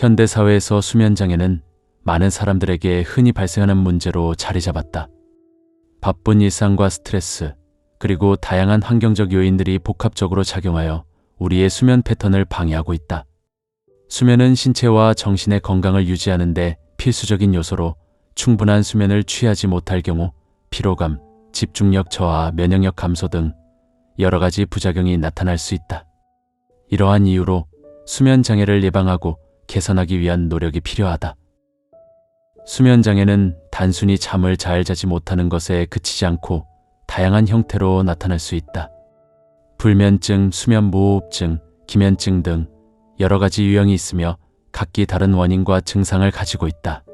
현대사회에서 수면장애는 많은 사람들에게 흔히 발생하는 문제로 자리 잡았다. 바쁜 일상과 스트레스, 그리고 다양한 환경적 요인들이 복합적으로 작용하여 우리의 수면 패턴을 방해하고 있다. 수면은 신체와 정신의 건강을 유지하는 데 필수적인 요소로 충분한 수면을 취하지 못할 경우 피로감, 집중력 저하, 면역력 감소 등 여러 가지 부작용이 나타날 수 있다. 이러한 이유로 수면 장애를 예방하고 개선하기 위한 노력이 필요하다. 수면 장애는 단순히 잠을 잘 자지 못하는 것에 그치지 않고 다양한 형태로 나타날 수 있다. 불면증, 수면무호흡증, 기면증 등 여러 가지 유형이 있으며 각기 다른 원인과 증상을 가지고 있다.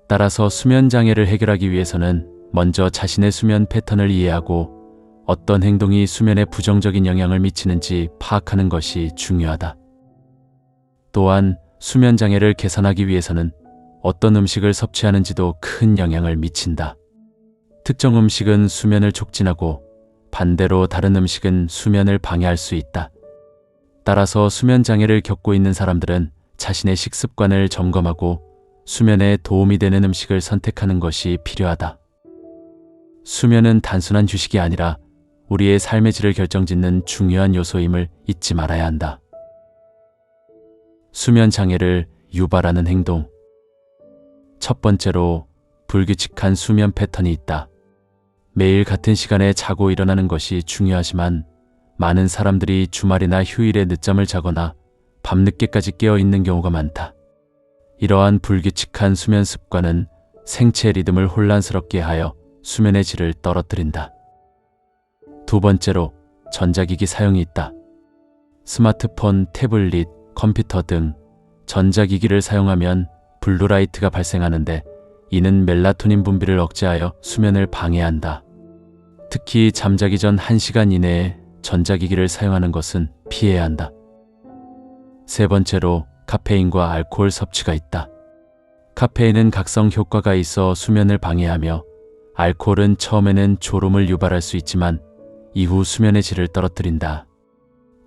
따라서 수면 장애를 해결하기 위해서는 먼저 자신의 수면 패턴을 이해하고 어떤 행동이 수면에 부정적인 영향을 미치는지 파악하는 것이 중요하다. 또한 수면 장애를 개선하기 위해서는 어떤 음식을 섭취하는지도 큰 영향을 미친다. 특정 음식은 수면을 촉진하고 반대로 다른 음식은 수면을 방해할 수 있다. 따라서 수면 장애를 겪고 있는 사람들은 자신의 식습관을 점검하고 수면에 도움이 되는 음식을 선택하는 것이 필요하다. 수면은 단순한 휴식이 아니라 우리의 삶의 질을 결정짓는 중요한 요소임을 잊지 말아야 한다. 수면 장애를 유발하는 행동. 첫 번째로, 불규칙한 수면 패턴이 있다. 매일 같은 시간에 자고 일어나는 것이 중요하지만 많은 사람들이 주말이나 휴일에 늦잠을 자거나 밤늦게까지 깨어 있는 경우가 많다. 이러한 불규칙한 수면 습관은 생체 리듬을 혼란스럽게 하여 수면의 질을 떨어뜨린다. 두 번째로, 전자기기 사용이 있다. 스마트폰, 태블릿, 컴퓨터 등 전자기기를 사용하면 블루라이트가 발생하는데 이는 멜라토닌 분비를 억제하여 수면을 방해한다. 특히 잠자기 전 1시간 이내에 전자기기를 사용하는 것은 피해야 한다. 세 번째로, 카페인과 알코올 섭취가 있다. 카페인은 각성 효과가 있어 수면을 방해하며 알코올은 처음에는 졸음을 유발할 수 있지만 이후 수면의 질을 떨어뜨린다.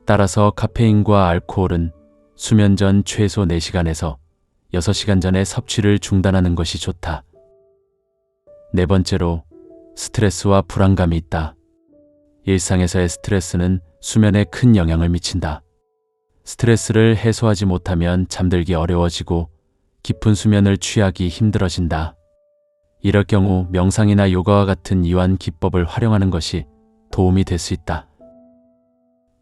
따라서 카페인과 알코올은 수면 전 최소 4시간에서 6시간 전에 섭취를 중단하는 것이 좋다. 네 번째로, 스트레스와 불안감이 있다. 일상에서의 스트레스는 수면에 큰 영향을 미친다. 스트레스를 해소하지 못하면 잠들기 어려워지고 깊은 수면을 취하기 힘들어진다. 이럴 경우 명상이나 요가와 같은 이완 기법을 활용하는 것이 도움이 될 수 있다.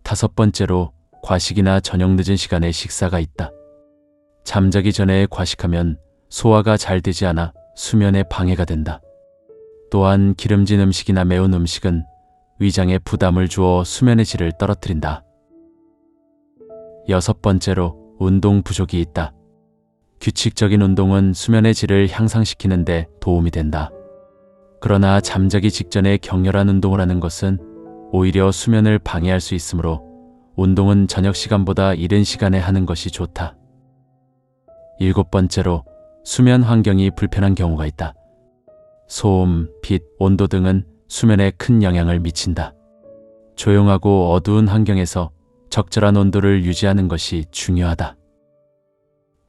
다섯 번째로, 과식이나 저녁 늦은 시간에 식사가 있다. 잠자기 전에 과식하면 소화가 잘 되지 않아 수면에 방해가 된다. 또한 기름진 음식이나 매운 음식은 위장에 부담을 주어 수면의 질을 떨어뜨린다. 여섯 번째로, 운동 부족이 있다. 규칙적인 운동은 수면의 질을 향상시키는 데 도움이 된다. 그러나 잠자기 직전에 격렬한 운동을 하는 것은 오히려 수면을 방해할 수 있으므로 운동은 저녁 시간보다 이른 시간에 하는 것이 좋다. 일곱 번째로, 수면 환경이 불편한 경우가 있다. 소음, 빛, 온도 등은 수면에 큰 영향을 미친다. 조용하고 어두운 환경에서 적절한 온도를 유지하는 것이 중요하다.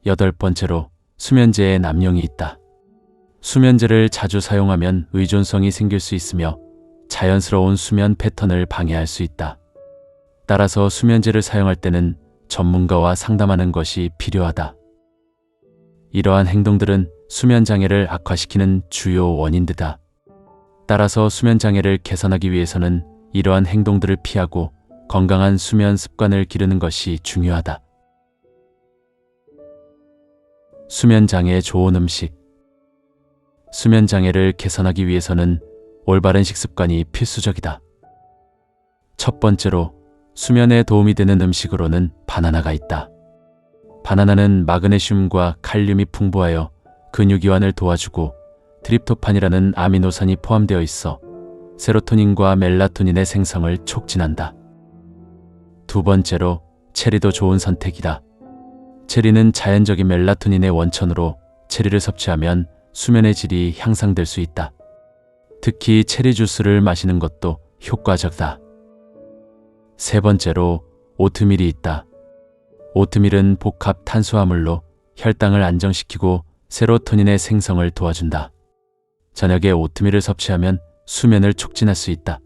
여덟 번째로, 수면제에 남용이 있다. 수면제를 자주 사용하면 의존성이 생길 수 있으며 자연스러운 수면 패턴을 방해할 수 있다. 따라서 수면제를 사용할 때는 전문가와 상담하는 것이 필요하다. 이러한 행동들은 수면 장애를 악화시키는 주요 원인들이다. 따라서 수면 장애를 개선하기 위해서는 이러한 행동들을 피하고 건강한 수면 습관을 기르는 것이 중요하다. 수면 장애에 좋은 음식. 수면 장애를 개선하기 위해서는 올바른 식습관이 필수적이다. 첫 번째로, 수면에 도움이 되는 음식으로는 바나나가 있다. 바나나는 마그네슘과 칼륨이 풍부하여 근육이완을 도와주고 트립토판이라는 아미노산이 포함되어 있어 세로토닌과 멜라토닌의 생성을 촉진한다. 두 번째로, 체리도 좋은 선택이다. 체리는 자연적인 멜라토닌의 원천으로 체리를 섭취하면 수면의 질이 향상될 수 있다. 특히 체리 주스를 마시는 것도 효과적이다. 세 번째로, 오트밀이 있다. 오트밀은 복합 탄수화물로 혈당을 안정시키고 세로토닌의 생성을 도와준다. 저녁에 오트밀을 섭취하면 수면을 촉진할 수 있다.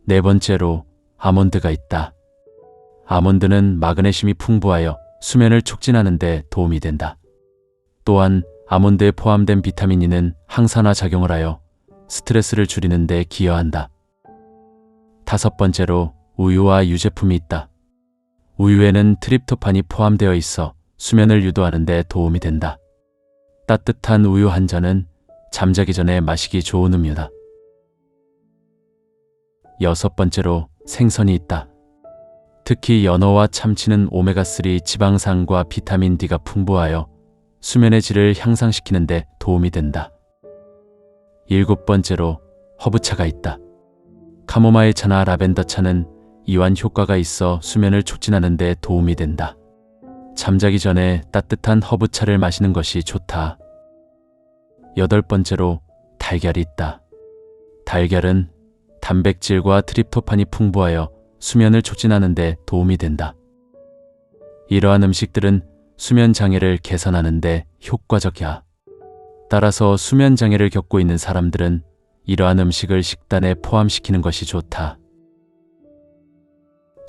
네 번째로 아몬드가 있다. 아몬드는 마그네슘이 풍부하여 수면을 촉진하는 데 도움이 된다. 또한 아몬드에 포함된 비타민 E는 항산화 작용을 하여 스트레스를 줄이는 데 기여한다. 다섯 번째로 우유와 유제품이 있다. 우유에는 트립토판이 포함되어 있어 수면을 유도하는 데 도움이 된다. 따뜻한 우유 한 잔은 잠자기 전에 마시기 좋은 음료다. 여섯 번째로 생선이 있다. 특히 연어와 참치는 오메가3 지방산과 비타민 D가 풍부하여 수면의 질을 향상시키는 데 도움이 된다. 일곱 번째로 허브차가 있다. 카모마일 차나 라벤더 차는 이완 효과가 있어 수면을 촉진하는 데 도움이 된다. 잠자기 전에 따뜻한 허브차를 마시는 것이 좋다. 여덟 번째로 달걀이 있다. 달걀은 단백질과 트립토판이 풍부하여 수면을 촉진하는 데 도움이 된다. 이러한 음식들은 수면 장애를 개선하는 데 효과적이야. 따라서 수면 장애를 겪고 있는 사람들은 이러한 음식을 식단에 포함시키는 것이 좋다.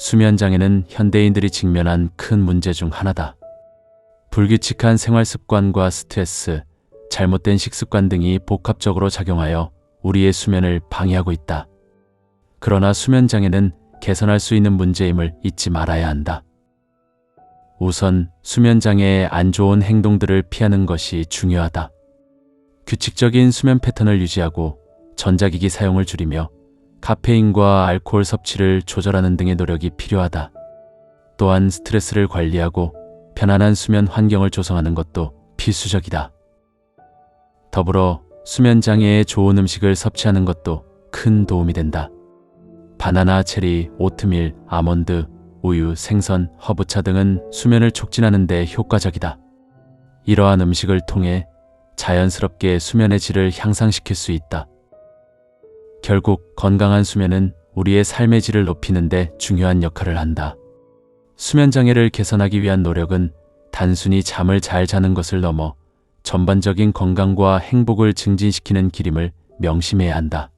수면 장애는 현대인들이 직면한 큰 문제 중 하나다. 불규칙한 생활 습관과 스트레스, 잘못된 식습관 등이 복합적으로 작용하여 우리의 수면을 방해하고 있다. 그러나 수면 장애는 개선할 수 있는 문제임을 잊지 말아야 한다. 우선 수면 장애의 안 좋은 행동들을 피하는 것이 중요하다. 규칙적인 수면 패턴을 유지하고 전자기기 사용을 줄이며 카페인과 알코올 섭취를 조절하는 등의 노력이 필요하다. 또한 스트레스를 관리하고 편안한 수면 환경을 조성하는 것도 필수적이다. 더불어 수면 장애에 좋은 음식을 섭취하는 것도 큰 도움이 된다. 바나나, 체리, 오트밀, 아몬드, 우유, 생선, 허브차 등은 수면을 촉진하는 데 효과적이다. 이러한 음식을 통해 자연스럽게 수면의 질을 향상시킬 수 있다. 결국 건강한 수면은 우리의 삶의 질을 높이는 데 중요한 역할을 한다. 수면 장애를 개선하기 위한 노력은 단순히 잠을 잘 자는 것을 넘어 전반적인 건강과 행복을 증진시키는 길임을 명심해야 한다.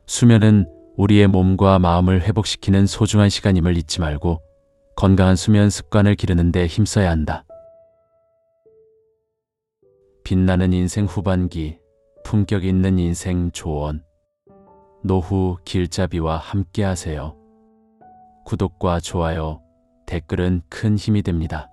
수면은 우리의 몸과 마음을 회복시키는 소중한 시간임을 잊지 말고 건강한 수면 습관을 기르는 데 힘써야 한다. 빛나는 인생 후반기, 품격 있는 인생 조언. 노후 길잡이와 함께하세요. 구독과 좋아요, 댓글은 큰 힘이 됩니다.